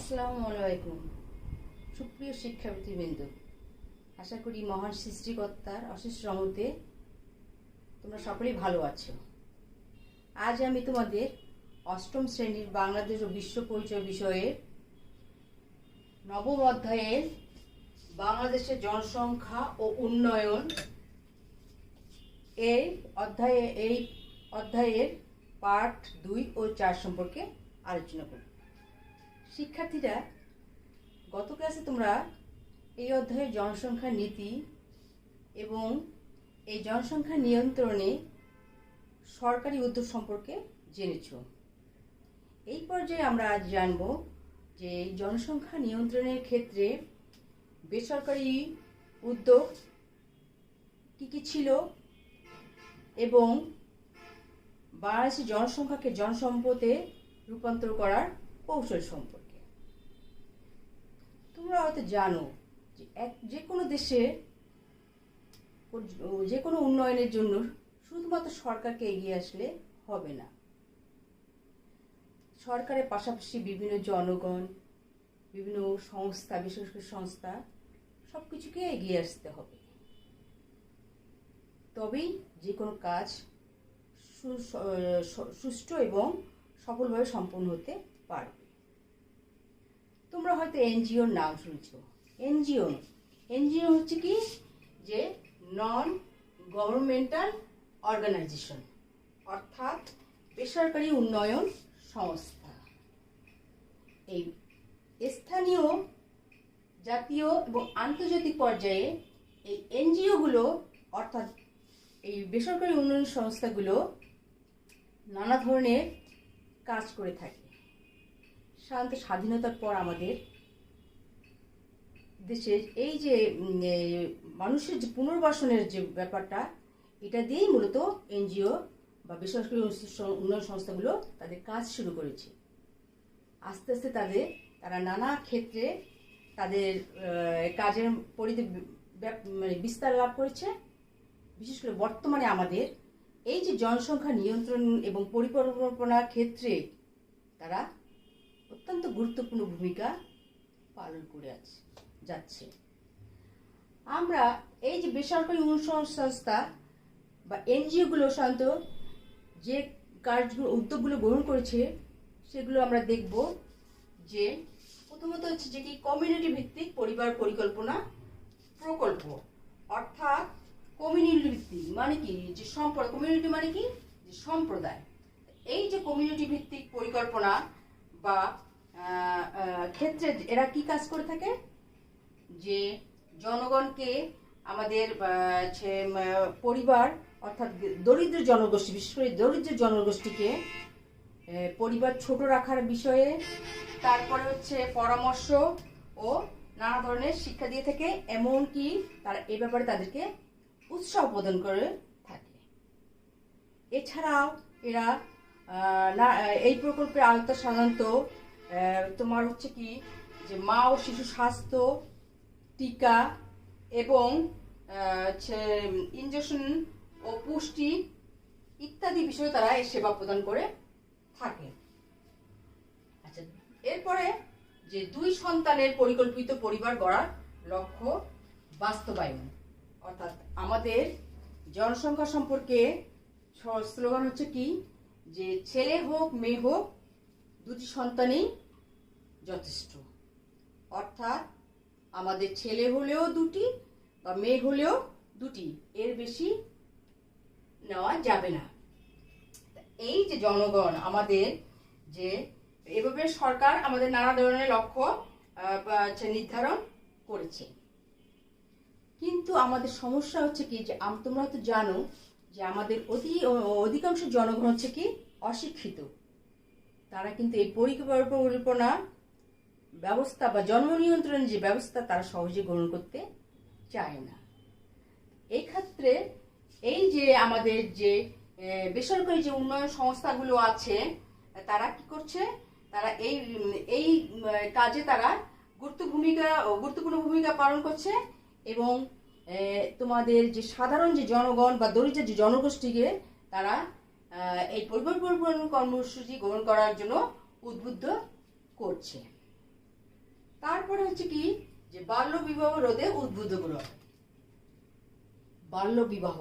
আসসালামু আলাইকুম সুপ্রিয় শিক্ষার্থীবৃন্দ, আশা করি মহান সৃষ্টিকর্তার অশেষ রহমতে তোমরা সকলেই ভালো আছো। আজ আমি তোমাদের অষ্টম শ্রেণীর বাংলাদেশ ও বিশ্ব পরিচয় বিষয়ের নবম অধ্যায়ের বাংলাদেশের জনসংখ্যা ও উন্নয়ন এই অধ্যায়ের পার্ট 2 ও 4 সম্পর্কে আলোচনা করব। শিক্ষার্থীরা, গত ক্লাসে তোমরা এই অধ্যায়ের জনসংখ্যা নীতি এবং এই জনসংখ্যা নিয়ন্ত্রণে সরকারি উদ্যোগ সম্পর্কে জেনেছ। এই পর্যায়ে আমরা আজ জানব যে জনসংখ্যা নিয়ন্ত্রণের ক্ষেত্রে বেসরকারি উদ্যোগ কী কী ছিল এবং বাংলাদেশের জনসংখ্যাকে জনসম্পদে রূপান্তর করার কৌশল সম্পর্কে। তোমরা হয়তো জানো যে যে কোনো দেশে যে কোনো উন্নয়নের জন্য শুধুমাত্র সরকারকে এগিয়ে আসলে হবে না। সরকারের পাশাপাশি বিভিন্ন জনগণ, বিভিন্ন সংস্থা, বেসরকারি সংস্থা সব কিছুকে এগিয়ে আসতে হবে, তবেই যে কোনো কাজ সুষ্ঠু এবং সফলভাবে সম্পন্ন হতে পারবে। তোমরা হয়তো এনজিওর নাম শুনছ। এনজিও হচ্ছে কি, যে নন গভর্নমেন্টাল অর্গানাইজেশন, অর্থাৎ বেসরকারি উন্নয়ন সংস্থা। এই স্থানীয়, জাতীয় এবং আন্তর্জাতিক পর্যায়ে এই এনজিওগুলো অর্থাৎ এই বেসরকারি উন্নয়ন সংস্থাগুলো নানা ধরনের কাজ করে থাকে। সাধারণত স্বাধীনতার পর আমাদের দেশের এই যে মানুষের যে পুনর্বাসনের যে ব্যাপারটা, এটা দিয়েই মূলত এনজিও বা বেসরকারি উন্নয়ন সংস্থাগুলো তাদের কাজ শুরু করেছে। আস্তে আস্তে তারা নানা ক্ষেত্রে তাদের কাজের পরিধি বিস্তার লাভ করেছে। বিশেষ করে বর্তমানে আমাদের এই যে জনসংখ্যা নিয়ন্ত্রণ এবং পরিকল্পনার ক্ষেত্রে তারা অত্যন্ত গুরুত্বপূর্ণ ভূমিকা পালন করে যাচ্ছে। আমরা এই যে বেসরকারি উন্নয়ন সংস্থা বা এনজিওগুলো সাধারণত যে কাজগুলো, উদ্যোগগুলো গ্রহণ করেছে সেগুলো আমরা দেখব। যে প্রথমত হচ্ছে যে কি, কমিউনিটি ভিত্তিক পরিবার পরিকল্পনা প্রকল্প, অর্থাৎ কমিউনিটি ভিত্তিক মানে কি, যে কমিউনিটি মানে কি, যে সম্প্রদায়। এই যে কমিউনিটি ভিত্তিক পরিকল্পনা বা ক্ষেত্রে এরা কি কাজ করে থাকে, যে জনগণকে আমাদের পরিবার অর্থাৎ দরিদ্র জনগোষ্ঠী, বিশেষ করে দরিদ্র জনগোষ্ঠীকে পরিবার ছোট রাখার বিষয়ে, তারপরে হচ্ছে পরামর্শ ও নানা ধরনের শিক্ষা দিয়ে থাকে, এমনকি তারা এই ব্যাপারে তাদেরকে উৎসাহ প্রদান করে থাকে। এছাড়াও এরা এই প্রকল্পের আওতা সাধারণত তোমার হচ্ছে কি, যে মা ও শিশু স্বাস্থ্য, টিকা এবং ইনজেকশন ও পুষ্টি ইত্যাদি বিষয়ে তারা এই সেবা প্রদান করে থাকে। আচ্ছা, এরপরে যে 2 সন্তানের পরিকল্পিত পরিবার গড়ার লক্ষ্য বাস্তবায়ন, অর্থাৎ আমাদের জনসংখ্যা সম্পর্কে স্লোগান হচ্ছে কি, যে ছেলে হোক মেয়ে হোক 2টি সন্তানই যথেষ্ট। অর্থাৎ আমাদের ছেলে হলেও 2টি বা মেয়ে হলেও 2টি, এর বেশি নেওয়া যাবে না। এই যে জনগণ আমাদের, যে এভাবে সরকার আমাদের নানা ধরনের লক্ষ্য নির্ধারণ করেছে। কিন্তু আমাদের সমস্যা হচ্ছে কি, যে তোমরা হয়তো জানো যে আমাদের অধিকাংশ জনগণ হচ্ছে কি অশিক্ষিত। তারা কিন্তু এই পরিকল্পনা ব্যবস্থা বা জন্ম নিয়ন্ত্রণের যে ব্যবস্থা তারা সহজে গ্রহণ করতে চায় না। এই ক্ষেত্রে এই যে আমাদের যে বেসরকারি যে উন্নয়ন সংস্থাগুলো আছে, তারা কি করছে, তারা এই কাজে তারা গুরুত্বপূর্ণ ভূমিকা পালন করছে এবং তোমাদের যে সাধারণ যে জনগণ বা দরিদ্র যে জনগোষ্ঠীকে তারা এই পরিবার পরিকল্পনা কর্মসূচি গ্রহণ করার জন্য উদ্বুদ্ধ করছে। হচ্ছে কি যে বাল্য বিবাহ রোধে উদ্বুদ্ধ করা হয়। বাল্য বিবাহ,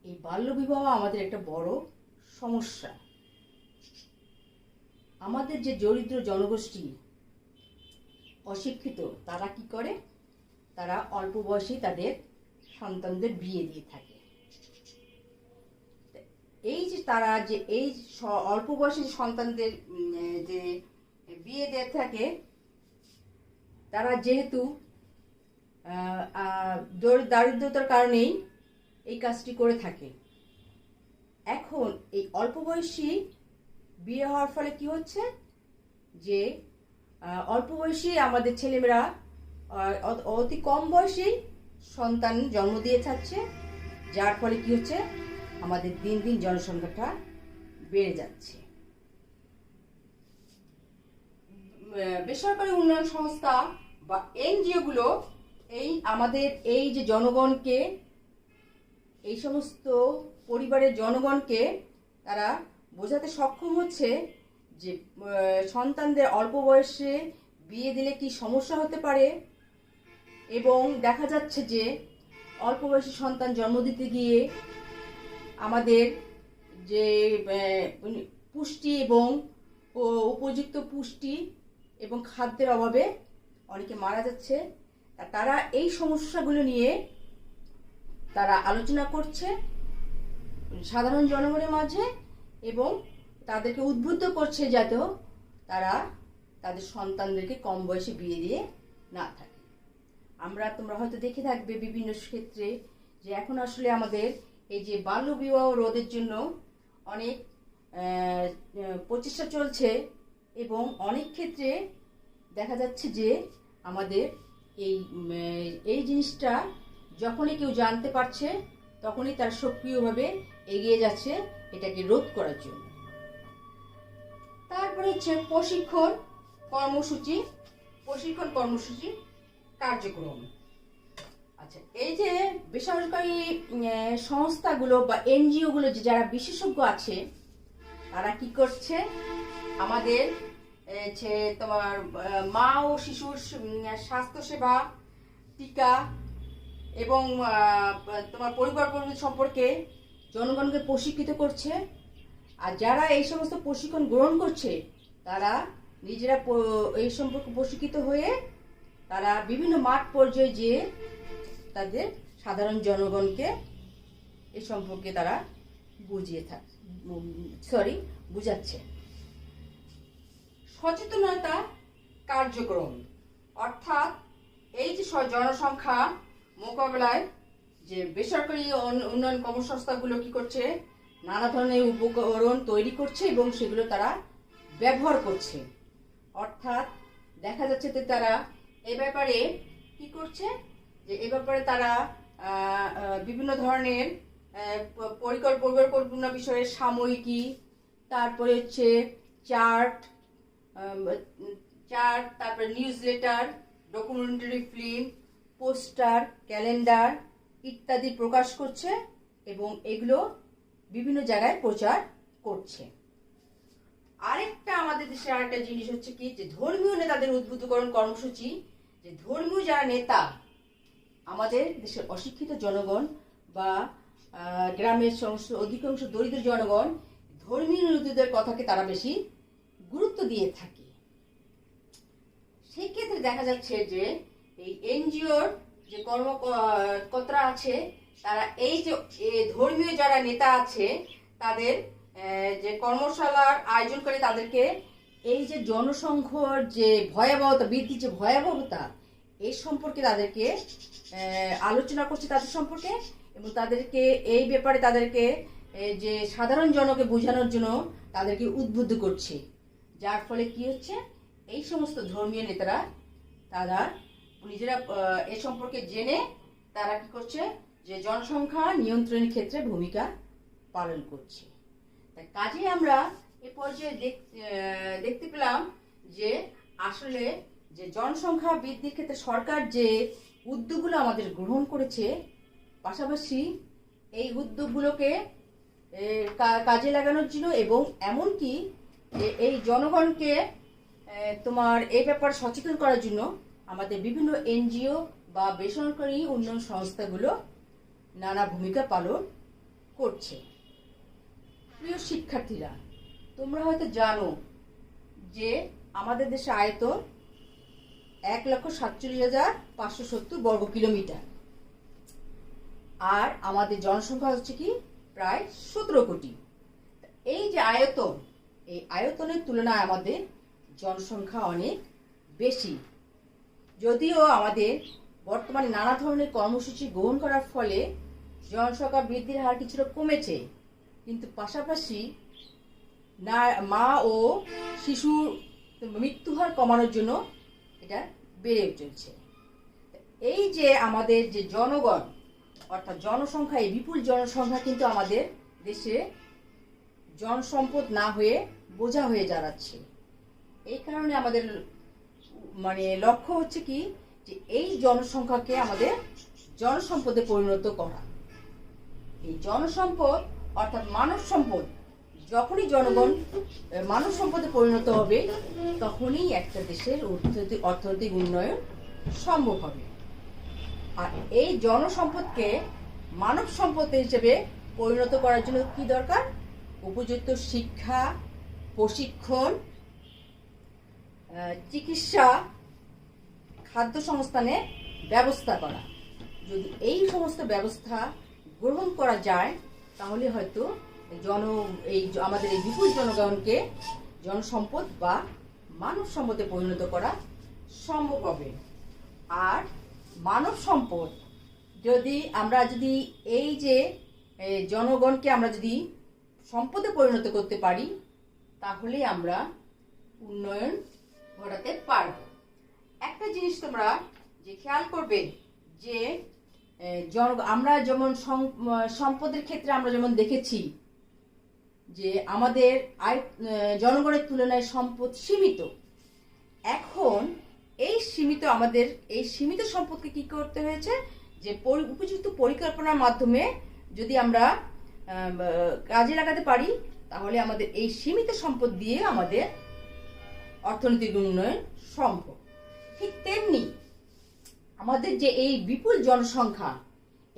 এই বাল্য বিবাহ আমাদের একটা বড় সমস্যা। আমাদের যে দরিদ্র জনগোষ্ঠী অশিক্ষিত, তারা কি করে, তারা অল্প বয়সে তাদের সন্তানদের বিয়ে দিয়ে থাকে। এই যে তারা যে এই অল্প বয়সী সন্তানদের যে বিয়ে দিয়ে থাকে, তারা যেহেতু দারিদ্রতার কারণেই এই কাজটি করে থাকে। এখন এই অল্প বয়সী বিয়ে হওয়ার ফলে কি হচ্ছে যে অল্প বয়সী আমাদের ছেলেমেয়েরা অতি কম বয়সেই সন্তান জন্ম দিয়ে থাকছে, যার ফলে কি হচ্ছে আমাদের দিন দিন জনসংখ্যাটা বেড়ে যাচ্ছে। বেসরকারি উন্নয়ন সংস্থা বা এনজিও গুলো এই আমাদের এই যে জনগণকে, এই সমস্ত পরিবারের জনগণকে তারা বোঝাতে সক্ষম হচ্ছে যে সন্তানদের অল্প বয়সে বিয়ে দিলে কি সমস্যা হতে পারে, এবং দেখা যাচ্ছে যে অল্প বয়সী সন্তান জন্ম দিতে গিয়ে আমাদের যে পুষ্টি এবং উপযুক্ত পুষ্টি এবং খাদ্যের অভাবে অনেকে মারা যাচ্ছে। তারা এই সমস্যাগুলো নিয়ে তারা আলোচনা করছে সাধারণ জনগণের মাঝে, এবং তাদেরকে উদ্বুদ্ধ করছে যাতে তারা তাদের সন্তানদেরকে কম বয়সে বিয়ে দিয়ে না থাকে। তোমরা হয়তো দেখে থাকবে বিভিন্ন ক্ষেত্রে যে এখন আসলে আমাদের এই যে বাল্য বিবাহ রোধের জন্য অনেক প্রচেষ্টা চলছে, এবং অনেক ক্ষেত্রে দেখা যাচ্ছে যে আমাদের এই জিনিসটা যখনই কেউ জানতে পারছে তখনই তারা সক্রিয়ভাবে এগিয়ে যাচ্ছে এটাকে রোধ করার জন্য। তারপরে হচ্ছে প্রশিক্ষণ কর্মসূচি কার্যক্রম। আচ্ছা, এই যে বেসরকারি সংস্থাগুলো বা এনজিও গুলো যারা বিশেষজ্ঞ আছে, তারা কি করছে, আমাদের তোমার মা ও শিশুর স্বাস্থ্যসেবা, টিকা এবং তোমার পরিবার পরিবেশ সম্পর্কে জনগণকে প্রশিক্ষিত করছে। আর যারা এই সমস্ত প্রশিক্ষণ গ্রহণ করছে তারা নিজেরা এই সম্পর্কে প্রশিক্ষিত হয়ে তারা বিভিন্ন মাঠ পর্যায়ে যেয়ে তাদের সাধারণ জনগণকে এই সম্পর্কে তারা বুঝাচ্ছে। সচেতনতা কার্যক্রম, অর্থাৎ এই যে জনসংখ্যা মোকাবেলায় যে বেসরকারি উন্নয়ন কর্মসংস্থাগুলো কি করছে, নানা ধরনের উপকরণ তৈরি করছে এবং সেগুলো তারা ব্যবহার করছে। অর্থাৎ দেখা যাচ্ছে যে তারা এই ব্যাপারে কি করছে, যে এ ব্যাপারে তারা বিভিন্ন ধরনের পরিকল্পনা বিষয়ে সাময়িকী, তারপরে হচ্ছে চার্ট, তারপরে news letter, documentary film, poster, calendar ইত্যাদি প্রকাশ করছে এবং এগুলো বিভিন্ন জায়গায় প্রচার করছে। আরেকটা আমাদের দেশে আরেকটা জিনিস হচ্ছে কি, যে ধর্মীয় নেতাদের উদ্বুদ্ধকরণ কর্মসূচি। যে ধর্মীয় যারা নেতা, আমাদের দেশের অশিক্ষিত জনগণ বা গ্রামের অধিকাংশ দরিদ্র জনগণ ধর্মীয় নেতাদের কথাকে তারা বেশি গুরুত্ব দিয়ে থাকে। সেই ক্ষেত্রে দেখা যাচ্ছে যে এই এনজিওর যে কর্মকর্তারা আছে, তারা এই যে ধর্মীয় যারা নেতা আছে তাদের যে কর্মশালার আয়োজন করে তাদেরকে এই যে জনসংখ্যার যে ভয়াবহতা, বৃদ্ধির যে ভয়াবহতা, এই সম্পর্কে তাদেরকে আলোচনা করছে তাদের সম্পর্কে, এবং তাদেরকে এই ব্যাপারে তাদেরকে যে সাধারণ জনকে বোঝানোর জন্য তাদেরকে উদ্বুদ্ধ করছে। যার ফলে কি হচ্ছে, এই সমস্ত ধর্মীয় নেতারা তারা নিজেরা এ সম্পর্কে জেনে তারা কি করছে, যে জনসংখ্যা নিয়ন্ত্রণের ক্ষেত্রে ভূমিকা পালন করছে। তাই কাজে আমরা এ পর্যায়ে দেখতে পেলাম যে আসলে যে জনসংখ্যা বৃদ্ধির ক্ষেত্রে সরকার যে উদ্যোগগুলো আমাদের গ্রহণ করেছে, পাশাপাশি এই উদ্যোগগুলোকে কাজে লাগানোর জন্য এবং এমনকি এই জনগণকে তোমার এই ব্যাপারে সচেতন করার জন্য আমাদের বিভিন্ন এনজিও বা বেসরকারি উন্নয়ন সংস্থাগুলো নানা ভূমিকা পালন করছে। প্রিয় শিক্ষার্থীরা, তোমরা হয়তো জানো যে আমাদের দেশে আয়তন 1,47,570 বর্গ কিলোমিটার, আর আমাদের জনসংখ্যা হচ্ছে কি প্রায় 17 কোটি। এই যে আয়তন, এই আয়তনের তুলনায় আমাদের জনসংখ্যা অনেক বেশি। যদিও আমাদের বর্তমানে নানা ধরনের কর্মসূচি গ্রহণ করার ফলে জনসংখ্যা বৃদ্ধির হার কিছুটা কমেছে, কিন্তু পাশাপাশি মা ও শিশুর মৃত্যু হার কমানোর জন্য এটা বেড়ে চলছে। এই যে আমাদের যে জনগণ অর্থাৎ জনসংখ্যা, এই বিপুল জনসংখ্যা কিন্তু আমাদের দেশে জনসম্পদ না হয়ে বোঝা হয়ে দাঁড়াচ্ছে। এই কারণে আমাদের লক্ষ্য হচ্ছে কি যে এই জনসংখ্যাকে আমাদের জনসম্পদে পরিণত করা। এই জনসম্পদ অর্থাৎ মানব সম্পদ যখনই জনগণ মানব সম্পদে পরিণত হবে, তখনই একটা দেশের অর্থনৈতিক উন্নয়ন সম্ভব হবে। আর এই জনসম্পদকে মানব সম্পদ হিসেবে পরিণত করার জন্য কি দরকার? উপযুক্ত শিক্ষা, প্রশিক্ষণ, চিকিৎসা, খাদ্য সংস্থানের ব্যবস্থা করা। যদি এই সমস্ত ব্যবস্থা গ্রহণ করা যায়, তাহলে হয়তো আমাদের এই বিপুল জনগণকে জনসম্পদ বা মানব সম্পদে পরিণত করা সম্ভব হবে। আর মানব সম্পদ আমরা যদি এই যে জনগণকে আমরা যদি সম্পদে পরিণত করতে পারি, তাহলে আমরা উন্নয়ন ঘটাতে পারব। একটা জিনিস তোমরা যে খেয়াল করবে যে আমরা যেমন সম্পদের ক্ষেত্রে আমরা যেমন দেখেছি যে আমাদের জনগণের তুলনায় সম্পদ সীমিত। এখন এই সীমিত সম্পদকে কি করতে হয়েছে যে উপযুক্ত পরিকল্পনার মাধ্যমে যদি আমরা কাজে লাগাতে পারি, তাহলে আমাদের এই সীমিত সম্পদ দিয়ে আমাদের অর্থনৈতিক উন্নয়ন সম্ভব। ঠিক তেমনি আমাদের যে এই বিপুল জনসংখ্যা,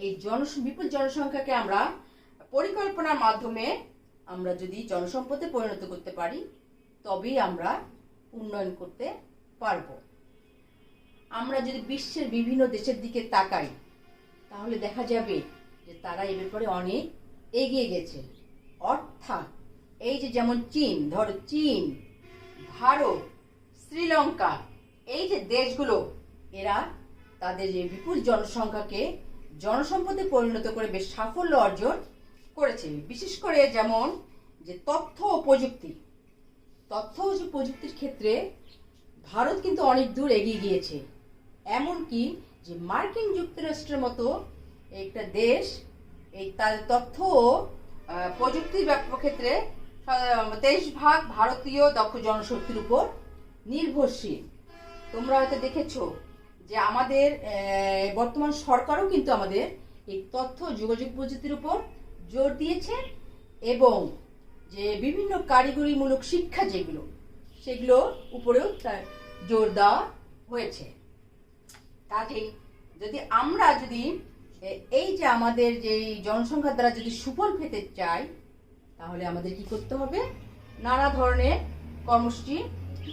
এই বিপুল জনসংখ্যাকে আমরা পরিকল্পনার মাধ্যমে আমরা যদি জনসম্পদে পরিণত করতে পারি, তবেই আমরা উন্নয়ন করতে পারব। আমরা যদি বিশ্বের বিভিন্ন দেশের দিকে তাকাই, তাহলে দেখা যাবে যে তারা এ ব্যাপারে অনেক এগিয়ে গেছে। অর্থাৎ এই যে যেমন চীন, ভারত, শ্রীলঙ্কা, এই যে দেশগুলো, এরা তাদের যে বিপুল জনসংখ্যাকে জনসম্পদে পরিণত করে বেশ সাফল্য অর্জন করেছে। বিশেষ করে যেমন যে তথ্য ও প্রযুক্তির ক্ষেত্রে ভারত কিন্তু অনেক দূর এগিয়ে গিয়েছে। এমনকি যে মার্কিন যুক্তরাষ্ট্রের মতো একটা দেশ এই তার তথ্য ও প্রযুক্তির ক্ষেত্রে 23% ভারতীয় দক্ষ জনশক্তির উপর নির্ভরশীল। তোমরা হয়তো দেখেছো যে আমাদের বর্তমান সরকারও কিন্তু আমাদের এই তথ্য যোগাযোগ প্রযুক্তির উপর জোর দিয়েছে, এবং যে বিভিন্ন কারিগরিমূলক শিক্ষা সেগুলো উপরেও জোর দেওয়া হয়েছে। কাজেই আমরা যদি এই যে আমাদের যে জনসংখ্যার দ্বারা যদি সুফল পেতে চাই, তাহলে আমাদের কি করতে হবে? নানা ধরনের কর্মসূচি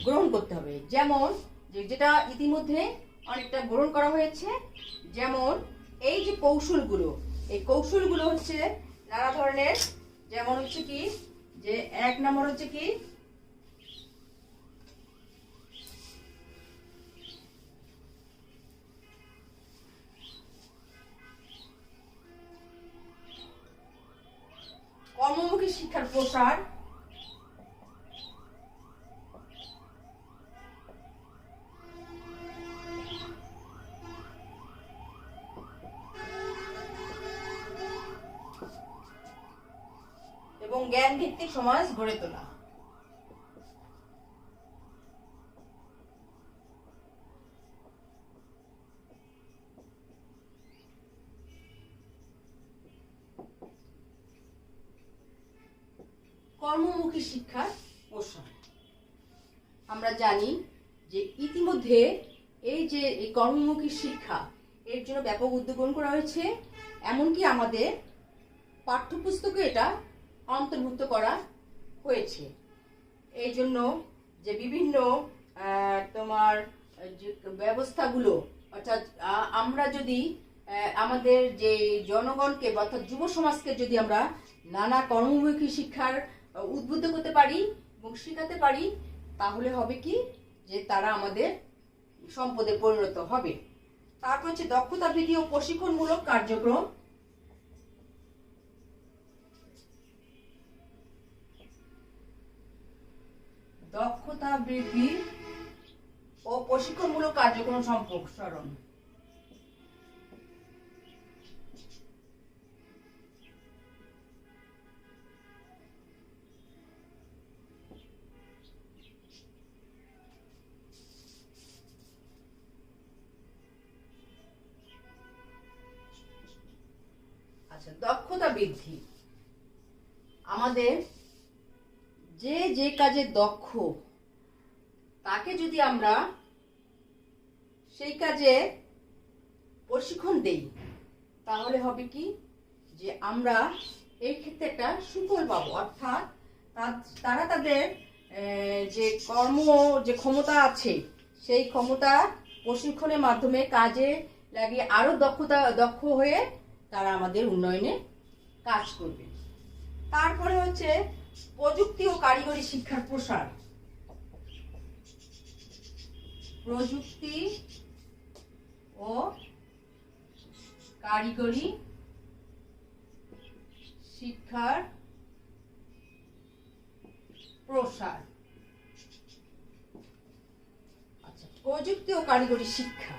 গ্রহণ করতে হবে। যেমন যেটা ইতিমধ্যে অনেকটা গ্রহণ করা হয়েছে, যেমন এই যে কৌশলগুলো হচ্ছে নানা ধরনের। যেমন হচ্ছে কি যে 1 নম্বর হচ্ছে কি কর্মমুখী শিক্ষার প্রসার, এবং জ্ঞান ভিত্তিক সমাজ গড়ে তোলা। কর্মমুখী শিক্ষার প্রসার। আমরা জানি যে ইতিমধ্যে এই যে এই কর্মমুখী শিক্ষা এর জন্য ব্যাপক উদ্যোগ গ্রহণ করা হয়েছে, এমনকি আমাদের পাঠ্যপুস্তকে এটা অন্তর্ভুক্ত করা হয়েছে। এই জন্য যে বিভিন্ন তোমার যে ব্যবস্থাগুলো, অর্থাৎ আমরা যদি আমাদের যে জনগণকে অর্থাৎ যুব সমাজকে যদি আমরা নানা কর্মমুখী শিক্ষার উদ্বুদ্ধ করতে পারি এবং শেখাতে পারি, তাহলে হবে কি যে তারা আমাদের সম্পদে পরিণত হবে। তারপর হচ্ছে দক্ষতা বৃদ্ধি ও প্রশিক্ষণমূলক কার্যক্রম। দক্ষতা বৃদ্ধি ও প্রশিক্ষণমূলক কার্যক্রম সম্প্রসারণ। আচ্ছা, দক্ষতা বৃদ্ধি আমাদের যে যে কাজে দক্ষ তাকে যদি আমরা সেই কাজে প্রশিক্ষণ দেই, তাহলে হবে কি যে আমরা এই ক্ষেত্রে একটা সুফল পাবো। অর্থাৎ তারা তাদের যে যে ক্ষমতা আছে সেই ক্ষমতা প্রশিক্ষণের মাধ্যমে কাজে লাগিয়ে আরো দক্ষ হয়ে তারা আমাদের উন্নয়নে কাজ করবে। তারপরে হচ্ছে প্রযুক্তি ও কারিগরি শিক্ষার প্রসার। প্রযুক্তি ও কারিগরি শিক্ষার প্রসার। আচ্ছা, প্রযুক্তি ও কারিগরি শিক্ষা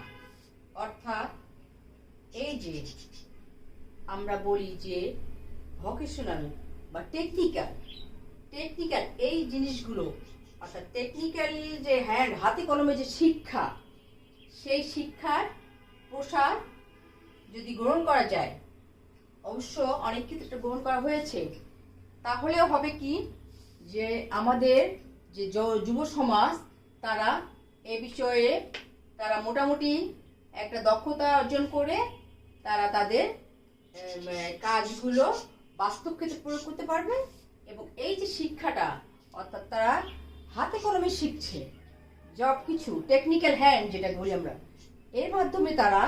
অর্থাৎ এই যে আমরা বলি যে ভোকেশনাল বা টেকনিক্যাল এই জিনিসগুলো, অর্থাৎ টেকনিক্যাল যে হাতে কলমে যে শিক্ষা, সেই শিক্ষার প্রসার যদি গ্রহণ করা যায়, অবশ্য অনেক ক্ষেত্রে গ্রহণ করা হয়েছে, তাহলেও হবে কি যে আমাদের যে যুব সমাজ তারা এ বিষয়ে তারা মোটামুটি একটা দক্ষতা অর্জন করে তারা তাদের কাজগুলো বাস্তব ক্ষেত্রে প্রয়োগ করতে পারবে। এবং এই যে শিক্ষাটা, অর্থাৎ তারা হাতে কলমে শিখছে সব কিছু, টেকনিক্যাল হ্যান্ড যেটা বলি আমরা, এর মাধ্যমে তারা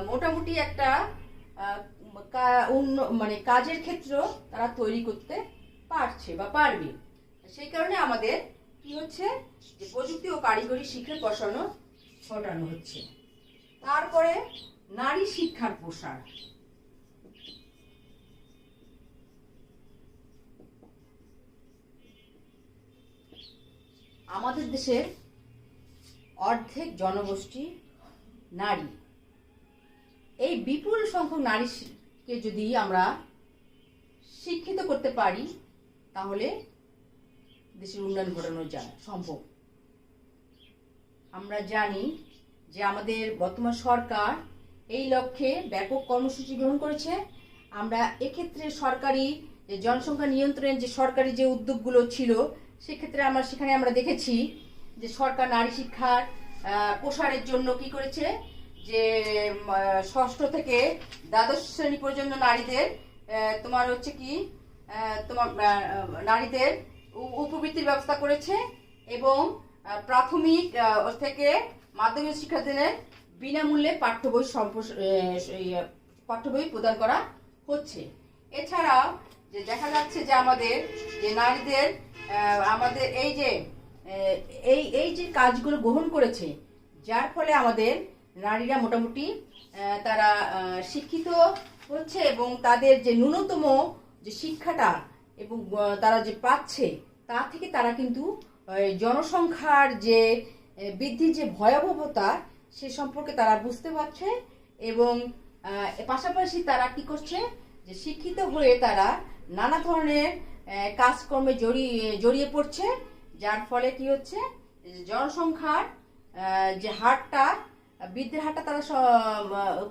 মোটামুটি একটা মানে কাজের ক্ষেত্র তারা তৈরি করতে পারছে বা পারবে। সেই কারণে আমাদের কি হচ্ছে যে প্রযুক্তি ও কারিগরি শিক্ষার প্রসারণ ঘটানো হচ্ছে। তারপরে নারী শিক্ষার প্রসার। আমাদের দেশের অর্ধেক জনগোষ্ঠী নারী। এই বিপুল সংখ্যক নারীকে যদি আমরা শিক্ষিত করতে পারি, তাহলে দেশের উন্নয়ন ঘটানো যায় সম্ভব। আমরা জানি যে আমাদের বর্তমান সরকার এই লক্ষ্যে ব্যাপক কর্মসূচি গ্রহণ করেছে। আমরা এক্ষেত্রে সরকারি যে জনসংখ্যা নিয়ন্ত্রণের যে সরকারি যে উদ্যোগগুলো ছিল, সেক্ষেত্রে সেখানে আমরা দেখেছি যে সরকার নারী শিক্ষার প্রসারের জন্য কি করেছে, যে ষষ্ঠ থেকে দ্বাদশ শ্রেণী পর্যন্ত নারীদের তোমার হচ্ছে কি তোমার নারীদের উপবৃত্তির ব্যবস্থা করেছে এবং প্রাথমিক থেকে মাধ্যমিক শিক্ষার্থীদের বিনামূল্যে পাঠ্য বই প্রদান করা হচ্ছে। এছাড়াও যে দেখা যাচ্ছে যে আমাদের যে নারীদের আমাদের এই যে কাজগুলো গ্রহণ করেছে, যার ফলে আমাদের নারীরা মোটামুটি তারা শিক্ষিত হচ্ছে এবং তাদের যে ন্যূনতম যে শিক্ষাটা এবং তারা যে পাচ্ছে, তা থেকে তারা কিন্তু জনসংখ্যার যে বৃদ্ধির যে ভয়াবহতা সে সম্পর্কে তারা বুঝতে পারছে এবং পাশাপাশি তারা কি করছে যে শিক্ষিত হয়ে তারা নানা ধরনের কাজকর্মে জড়িয়ে পড়ছে, যার ফলে কি হচ্ছে জনসংখ্যার যে হারটা বৃদ্ধির হারটা তারা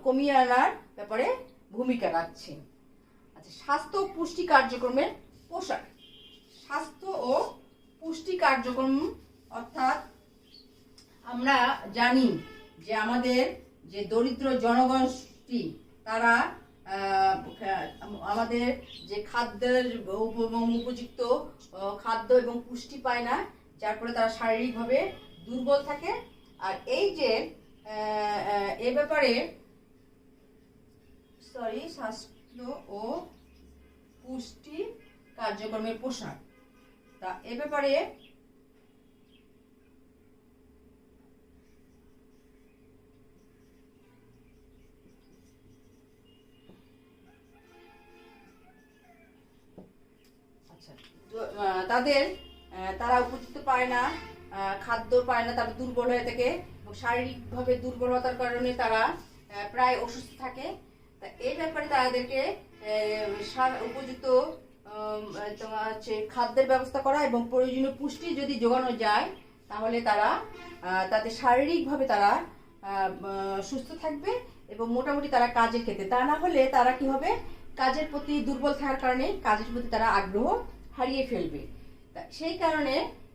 কমিয়ে আনার ব্যাপারে ভূমিকা রাখছে। আচ্ছা, স্বাস্থ্য ও পুষ্টি কার্যক্রমের প্রসার। স্বাস্থ্য ও পুষ্টি কার্যক্রম অর্থাৎ আমরা জানি যে আমাদের যে দরিদ্র জনগোষ্ঠী তারা আমাদের যে খাদ্যের উপযুক্ত খাদ্য এবং পুষ্টি পায় না, যার ফলে তারা শারীরিকভাবে দুর্বল থাকে। আর এই যে এ ব্যাপারে স্বাস্থ্য ও পুষ্টি কার্যক্রমের পোশাক, তা এ ব্যাপারে তারা উপযুক্ত পায় না, খাদ্য পায় না, তারা দুর্বল হয়ে থাকে এবং শারীরিকভাবে দুর্বলতার কারণে তারা প্রায় অসুস্থ থাকে। তা এই ব্যাপারে তাদেরকে উপযুক্ত তোমার হচ্ছে খাদ্যের ব্যবস্থা করা এবং প্রয়োজনীয় পুষ্টি যদি যোগানো যায়, তাহলে তারা তাদের শারীরিকভাবে তারা সুস্থ থাকবে এবং মোটামুটি তারা কাজের ক্ষেত্রে, তা না হলে তারা কি হবে, কাজের প্রতি দুর্বল থাকার কারণে কাজের প্রতি তারা আগ্রহ হারিয়ে ফেলবে। সেই কারণে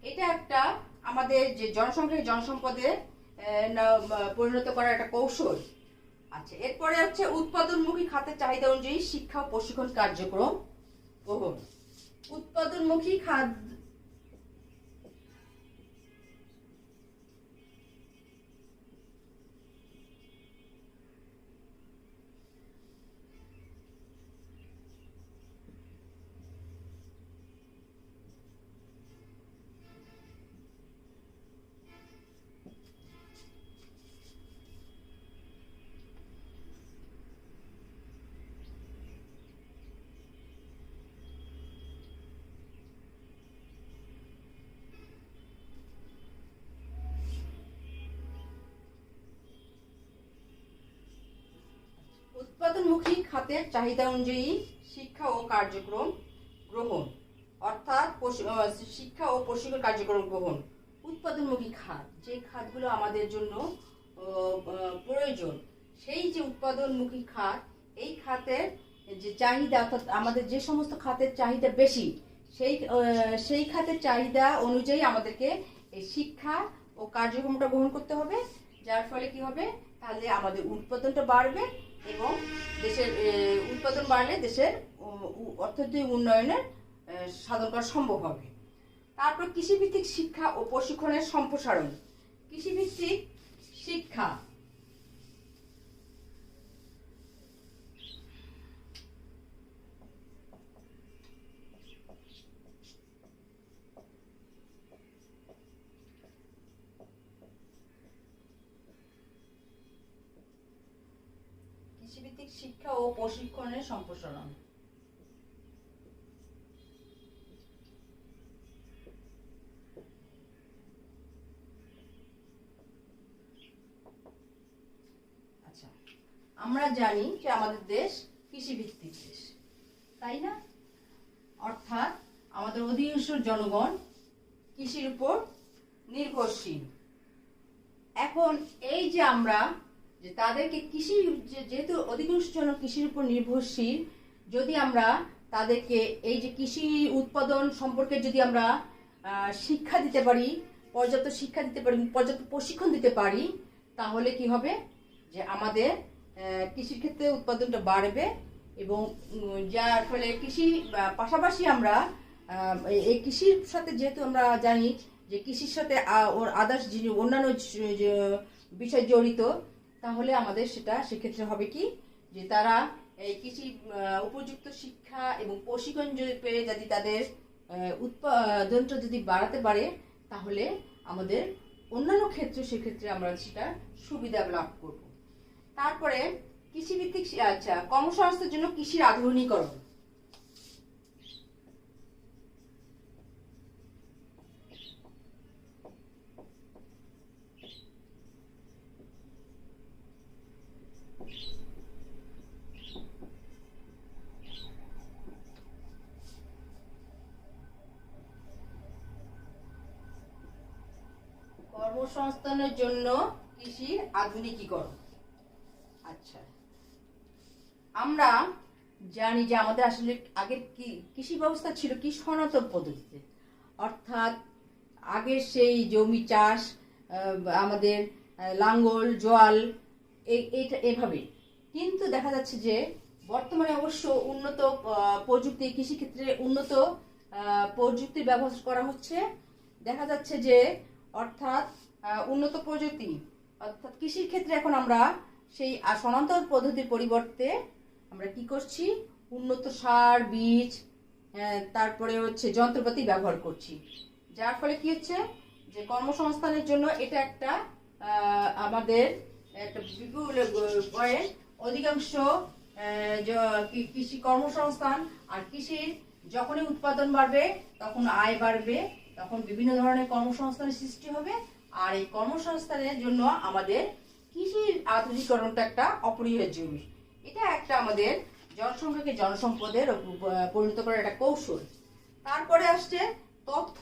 এটা একটা আমাদের যে জনসংখ্যাকে জনসম্পদে পরিণত করার একটা কৌশল। আচ্ছা, এরপরে হচ্ছে উৎপাদনমুখী খাতের চাহিদা অনুযায়ী শিক্ষা ও প্রশিক্ষণ কার্যক্রম গ্রহণ। উৎপাদনমুখী খাদ্য উৎপাদনমুখী খাতের চাহিদা অনুযায়ী শিক্ষা ও কার্যক্রম গ্রহণ, অর্থাৎ শিক্ষা ও প্রশিক্ষণ কার্যক্রম গ্রহণ। উৎপাদনমুখী খাত, যে খাতগুলো আমাদের জন্য প্রয়োজন, সেই যে উৎপাদনমুখী খাত, এই খাতের যে চাহিদা, অর্থাৎ আমাদের যে সমস্ত খাতের চাহিদা বেশি, সেই খাতের চাহিদা অনুযায়ী আমাদেরকে এই শিক্ষা ও কার্যক্রমটা গ্রহণ করতে হবে। যার ফলে কি হবে, তাহলে আমাদের উৎপাদনটা বাড়বে এবং দেশের উৎপাদন বাড়লে দেশের অর্থনৈতিক উন্নয়নের সাধন করা সম্ভব হবে। তারপর কৃষিভিত্তিক শিক্ষা ও প্রশিক্ষণের সম্প্রসারণ। কৃষিভিত্তিক শিক্ষা, কৃষিভিত্তিক শিক্ষা ও প্রশিক্ষণের সম্প্রসারণ। আচ্ছা, আমরা জানি যে আমাদের দেশ কৃষিভিত্তিক দেশ, তাই না? অর্থাৎ আমাদের অধিকাংশ জনগণ কৃষির উপর নির্ভরশীল। এখন এই যে আমরা যে তাদেরকে কৃষি, যেহেতু অধিকাংশ জন কৃষির উপর নির্ভরশীল, যদি আমরা তাদেরকে এই যে কৃষি উৎপাদন সম্পর্কে যদি আমরা শিক্ষা দিতে পারি, পর্যাপ্ত শিক্ষা দিতে পারি, পর্যাপ্ত প্রশিক্ষণ দিতে পারি, তাহলে কি হবে যে আমাদের কৃষির ক্ষেত্রে উৎপাদনটা বাড়বে এবং যার ফলে কৃষি পাশাপাশি আমরা এই কৃষির সাথে, যেহেতু আমরা জানি যে কৃষির সাথে ওর আদার্স যে অন্যান্য বিষয় জড়িত, তাহলে আমাদের সেক্ষেত্রে হবে কি যে তারা এই কৃষি উপযুক্ত শিক্ষা এবং প্রশিক্ষণ যদি পেয়ে যদি তাদের উৎপাদনটা যদি বাড়াতে পারে, তাহলে আমাদের অন্যান্য ক্ষেত্রে সেক্ষেত্রে আমরা সেটা সুবিধা লাভ করব। তারপরে কৃষিভিত্তিক কর্মসংস্থানের জন্য কৃষির আধুনিকরণ। কর্মসংস্থানের জন্য কৃষির আধুনিকীকরণ। আচ্ছা, আমরা জানি যে আমাদের আসলে আগের কৃষি ব্যবস্থা ছিল কি সনাতন পদ্ধতিতে, অর্থাৎ আগের সেই জমি চাষ, আমাদের লাঙ্গল জোয়াল এইটা এভাবে। কিন্তু দেখা যাচ্ছে যে বর্তমানে অবশ্য উন্নত প্রযুক্তি, কৃষিক্ষেত্রে উন্নত প্রযুক্তি ব্যবহার করা হচ্ছে। দেখা যাচ্ছে যে অর্থাৎ উন্নত প্রযুক্তি অর্থাৎ কৃষির ক্ষেত্রে এখন আমরা সেই সনাতন পদ্ধতির পরিবর্তে আমরা কি করছি, উন্নত সার, বীজ, তারপরে হচ্ছে যন্ত্রপাতি ব্যবহার করছি। যার ফলে কি হচ্ছে যে কর্মসংস্থানের জন্য এটা একটা আমাদের একটা বিপুল পয়েন্ট। অধিকাংশ কৃষি কর্মসংস্থান, আর কৃষির যখনই উৎপাদন বাড়বে তখন আয় বাড়বে, তখন বিভিন্ন ধরনের কর্মসংস্থানের সৃষ্টি হবে। আর এই কর্মসংস্থানের জন্য আমাদের কৃষির আধুনিকরণটা একটা অপরিহার্য জিনিস। এটা একটা আমাদের জনসংখ্যাকে জনসম্পদের পরিণত করার একটা কৌশল। তারপরে আসছে তথ্য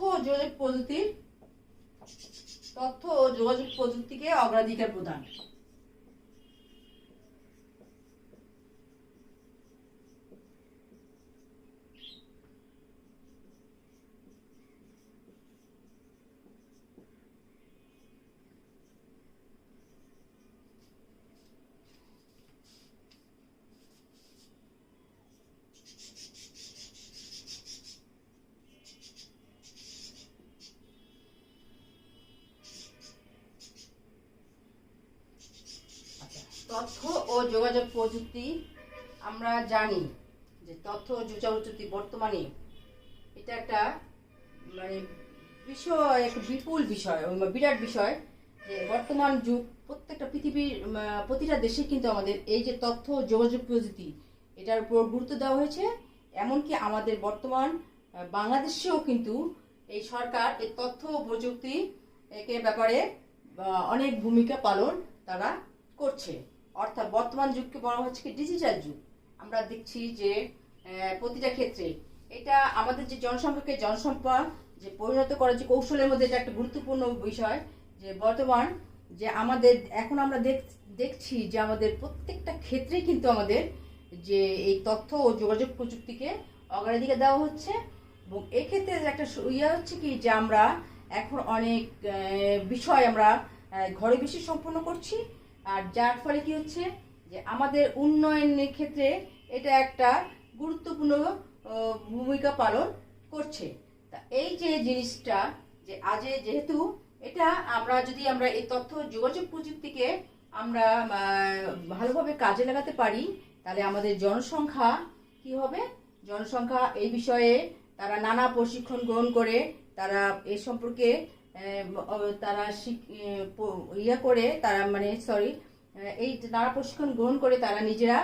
ও যোগাযোগ প্রযুক্তিকে অগ্রাধিকার প্রদান। তথ্য ও যোগাযোগ প্রযুক্তি, আমরা জানি যে তথ্য ও যোগাযোগ প্রযুক্তি বর্তমানে এটা একটা মানে বিষয়, একটা বিপুল বিষয়, বিরাট বিষয়। যে বর্তমান যুগ, প্রত্যেকটা পৃথিবীর প্রতিটা দেশে কিন্তু আমাদের এই যে তথ্য ও যোগাযোগ প্রযুক্তি এটার উপর গুরুত্ব দেওয়া হয়েছে। এমনকি আমাদের বর্তমান বাংলাদেশেও কিন্তু এই সরকার এই তথ্য ও প্রযুক্তি একে ব্যাপারে অনেক ভূমিকা পালন তারা করছে। অর্থাৎ বর্তমান যুগকে বলা হচ্ছে কি ডিজিটাল যুগ। আমরা দেখছি যে প্রতিটা ক্ষেত্রে এটা আমাদের যে জনসংখ্যাকে জনসম্পদ যে পরিণত করার যে কৌশলের মধ্যে এটা একটা গুরুত্বপূর্ণ বিষয়। যে বর্তমান যে আমাদের এখন আমরা দেখছি যে আমাদের প্রত্যেকটা ক্ষেত্রে কিন্তু আমাদের যে এই তথ্য ও যোগাযোগ প্রযুক্তিকে অগ্রাধিকার দেওয়া হচ্ছে। এবং এক্ষেত্রে একটা হচ্ছে কি যে আমরা এখন অনেক বিষয় আমরা ঘরে বসে সম্পন্ন করছি। আর যার ফলে কি হচ্ছে যে আমাদের উন্নয়নের ক্ষেত্রে এটা একটা গুরুত্বপূর্ণ ভূমিকা পালন করছে। তা এই যে জিনিসটা যে যেহেতু এটা আমরা যদি আমরা এই তথ্য যোগাযোগ প্রযুক্তিকে আমরা ভালোভাবে কাজে লাগাতে পারি, তাহলে আমাদের জনসংখ্যা কি হবে, জনসংখ্যা এই বিষয়ে তারা নানা প্রশিক্ষণ গ্রহণ করে তারা এ সম্পর্কে তারা এই নানা প্রশিক্ষণ গ্রহণ করে তারা নিজেরা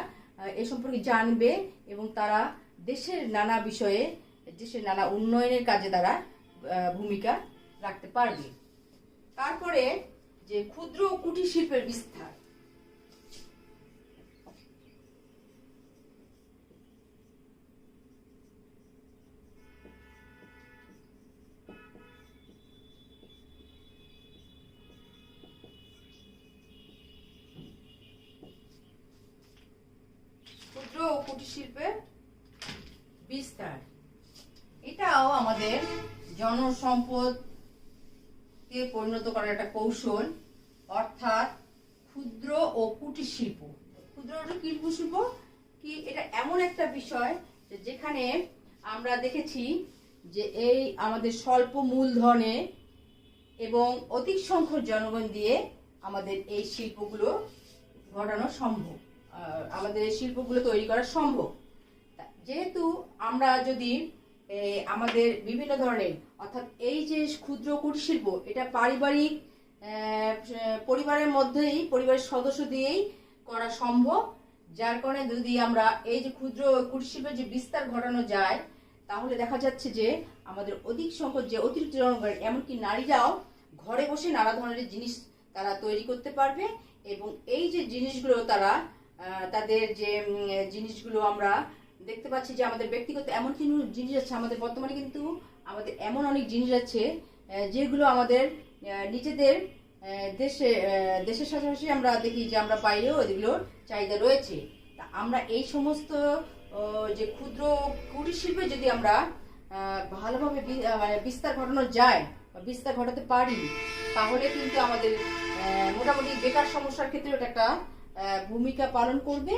এ সম্পর্কে জানবে এবং তারা দেশের নানা বিষয়ে, দেশের নানা উন্নয়নের কাজে তারা ভূমিকা রাখতে পারবে। তারপরে যে ক্ষুদ্র ও কুটির শিল্পের বিস্তার, ক্ষুদ্র ও কুটির শিল্পের বিস্তার এটাও আমাদের জনসম্পদকে পরিণত করার একটা কৌশল। অর্থাৎ ক্ষুদ্র ও কুটির শিল্প, ক্ষুদ্র ও কুটির শিল্প কি এটা এমন একটা বিষয় যেখানে আমরা দেখেছি যে এই আমাদের স্বল্প মূলধনে এবং অধিক সংখ্যক জনগণ দিয়ে আমাদের এই শিল্পগুলো ঘটানো সম্ভব, আমাদের এই শিল্পগুলো তৈরি করা সম্ভব। যেহেতু আমরা যদি আমাদের বিভিন্ন ধরনের অর্থাৎ এই যে ক্ষুদ্র কুটির শিল্প এটা পারিবারিক পরিবারের মধ্যেই, পরিবারের সদস্য দিয়েই করা সম্ভব। যার কারণে যদি আমরা এই যে ক্ষুদ্র কুটির শিল্পের যে বিস্তার ঘটানো যায়, তাহলে দেখা যাচ্ছে যে আমাদের অধিক সংখ্যক যে অতিরিক্ত জনগণ, এমনকি নারীরাও ঘরে বসে নানা ধরনের জিনিস তারা তৈরি করতে পারবে। এবং এই যে জিনিসগুলো তারা তাদের যে জিনিসগুলো আমরা দেখতে পাচ্ছি যে আমাদের ব্যক্তিগত এমন কিছু জিনিস আছে, আমাদের বর্তমানে কিন্তু আমাদের এমন অনেক জিনিস আছে যেগুলো আমাদের নিজেদের দেশের সাথে আমরা দেখি যে আমরা বাইরেও এগুলোর চাহিদা রয়েছে। তা আমরা এই সমস্ত যে ক্ষুদ্র কুটির শিল্পে যদি আমরা ভালোভাবে বিস্তার ঘটানো যায়, বিস্তার ঘটাতে পারি, তাহলে কিন্তু আমাদের মোটামুটি বেকার সমস্যার ক্ষেত্রে এটা একটা ভূমিকা পালন করবে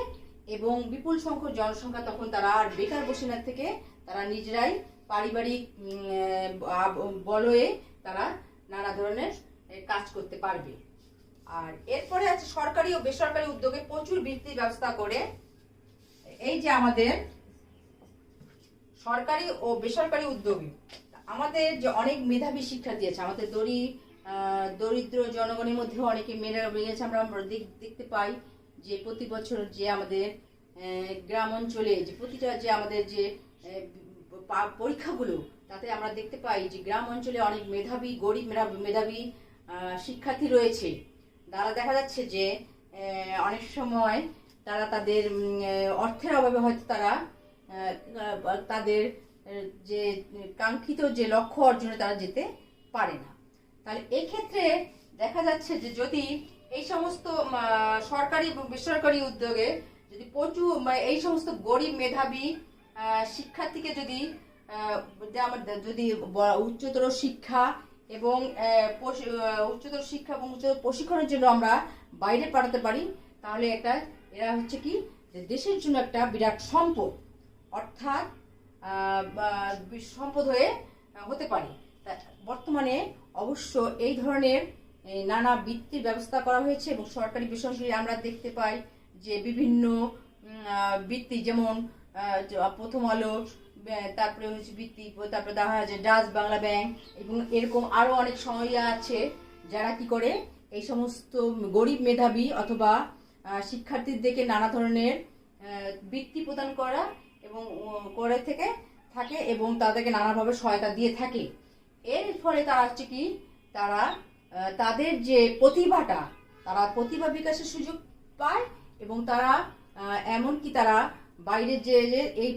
এবং বিপুল সংখ্যক জনসংখ্যা তখন তারা আর বেকার বসে না থেকে তারা নিজেরাই পারিবারিক বলয়ে তারা নানা ধরনের কাজ করতে পারবে। আর এরপরে আছে সরকারি ও বেসরকারি উদ্যোগে প্রচুর বৃত্তির ব্যবস্থা করে। এই যে আমাদের সরকারি ও বেসরকারি উদ্যোগে আমাদের যে অনেক মেধাবী শিক্ষার্থী আছে, আমাদের দরিদ্র জনগণের মধ্যেও অনেকে মেধাবী আছে। আমরা দেখতে পাই যে প্রতি বছর যে আমাদের গ্রাম অঞ্চলে যে প্রতিটা যে আমাদের যে পরীক্ষাগুলো, তাতে আমরা দেখতে পাই যে গ্রাম অঞ্চলে অনেক মেধাবী গরিব মেধাবী শিক্ষার্থী রয়েছে। তারা দেখা যাচ্ছে যে অনেক সময় তারা তাদের অর্থের অভাবে হয়তো তারা তাদের যে কাঙ্ক্ষিত যে লক্ষ্য অর্জনে তারা যেতে পারে না। তাহলে এক্ষেত্রে দেখা যাচ্ছে যে যদি এই সমস্ত সরকারি বেসরকারি উদ্যোগে যদি প্রচুর এই সমস্ত গরিব মেধাবী শিক্ষার্থীকে যদি উচ্চতর শিক্ষা এবং উচ্চতর প্রশিক্ষণের জন্য আমরা বাইরে পাঠাতে পারি, তাহলে এরা হচ্ছে কি যে দেশের জন্য একটা বিরাট সম্পদ, অর্থাৎ সম্পদ হতে পারে। বর্তমানে অবশ্য এই ধরনের নানা বৃত্তির ব্যবস্থা করা হয়েছে এবং সরকারি বেসরকারি আমরা দেখতে পাই যে বিভিন্ন বৃত্তি, যেমন প্রথম আলো, তারপরে হচ্ছে বৃত্তি, তারপরে দেখা যায় ডাচ বাংলা ব্যাংক এবং এরকম আরো অনেক সময় আছে যারা কি করে এই সমস্ত গরিব মেধাবী অথবা শিক্ষার্থীদেরকে নানা ধরনের বৃত্তি প্রদান করা এবং করে থাকে এবং তাদেরকে নানাভাবে সহায়তা দিয়ে থাকে। এর ফলে তারা হচ্ছে কি তারা তাদের যে প্রতিভাটা, তারা প্রতিভা বিকাশের সুযোগ পায় এবং তারা এমনকি তারা বাইরে যে এই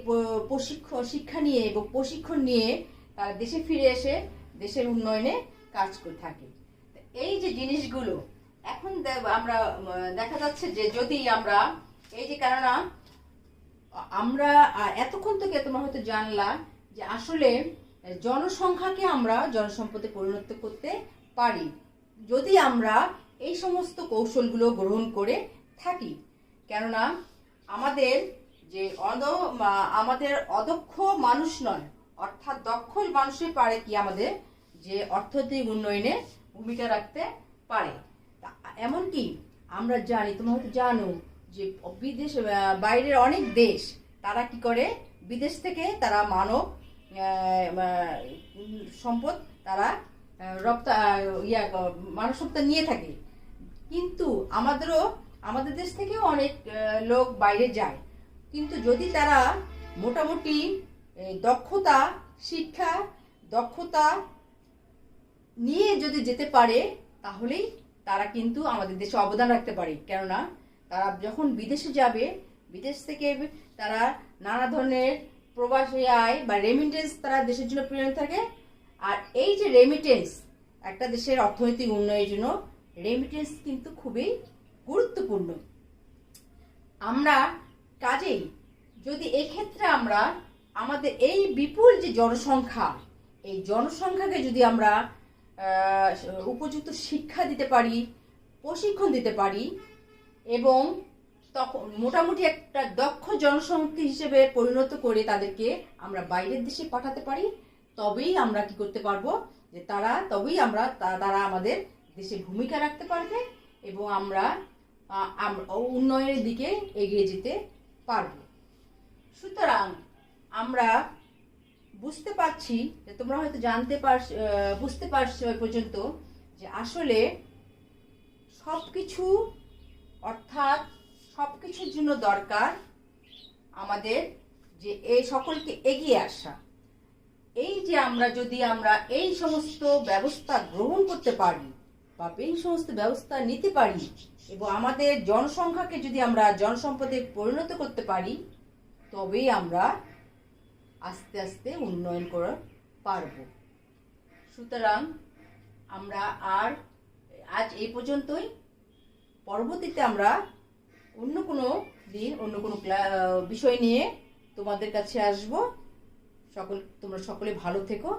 শিক্ষা নিয়ে এবং প্রশিক্ষণ নিয়ে তারা দেশে ফিরে এসে দেশের উন্নয়নে কাজ করে থাকে। এই যে জিনিসগুলো এখন আমরা দেখা যাচ্ছে যে যদি আমরা এই যে কেননা আমরা এতক্ষণ থেকে তোমরা হয়তো জানলা যে আসলে জনসংখ্যাকে আমরা জনসম্পদে পরিণত করতে পারি যদি আমরা এই সমস্ত কৌশলগুলো গ্রহণ করে থাকি। কেননা আমাদের যে আমাদের অদক্ষ মানুষ নয়, অর্থাৎ দক্ষ মানুষই পারে কি আমাদের যে অর্থনৈতিক উন্নয়নে ভূমিকা রাখতে পারে। এমনকি আমরা জানি, তোমরা হয়তো জানো যে বিদেশ বাইরের অনেক দেশ তারা কি করে বিদেশ থেকে তারা মানব সম্পদ তারা মানব সম্পদ নিয়ে থাকে, কিন্তু আমাদের দেশ থেকেও অনেক লোক বাইরে যায়। কিন্তু যদি তারা মোটামুটি দক্ষতা নিয়ে যদি যেতে পারে, তাহলেই তারা কিন্তু আমাদের দেশে অবদান রাখতে পারে। কেননা তারা যখন বিদেশে যাবে, বিদেশ থেকে তারা নানা ধরনের প্রবাসী আয় বা রেমিটেন্স তারা দেশের জন্য প্রেরণ থাকে। আর এই যে রেমিটেন্স একটা দেশের অর্থনৈতিক উন্নয়নের জন্য রেমিটেন্স কিন্তু খুবই গুরুত্বপূর্ণ। আমরা কাজেই যদি এক্ষেত্রে আমরা আমাদের এই বিপুল যে জনসংখ্যা, এই জনসংখ্যাকে যদি আমরা উপযুক্ত শিক্ষা দিতে পারি, প্রশিক্ষণ দিতে পারি এবং তখন মোটামুটি একটা দক্ষ জনসংখ্যা হিসেবে পরিণত করে তাদেরকে আমরা বাইরের দেশে পাঠাতে পারি, তবেই আমরা কি করতে পারবো যে তারা আমাদের দেশে ভূমিকা রাখতে পারবে এবং আমরা উন্নয়নের দিকে এগিয়ে যেতে পারবো। সুতরাং আমরা বুঝতে পারছি যে তোমরা হয়তো বুঝতে পারছো এ পর্যন্ত যে আসলে সবকিছু অর্থাৎ সবকিছুর জন্য দরকার আমাদের যে এই সকলকে এগিয়ে আসা। এই যে যদি আমরা এই সমস্ত ব্যবস্থা গ্রহণ করতে পারি বা এই সমস্ত ব্যবস্থা নিতে পারি এবং আমাদের জনসংখ্যাকে যদি আমরা জনসম্পদে পরিণত করতে পারি, তবেই আমরা আস্তে আস্তে উন্নয়ন করে পারব। সুতরাং আমরা আজ এই পর্যন্তই। পরবর্তীতে আমরা অন্য কোনো দিন অন্য কোনো বিষয় নিয়ে তোমাদের কাছে আসব। তোমরা সকলে ভালো থেকো।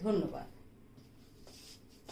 ধন্যবাদ।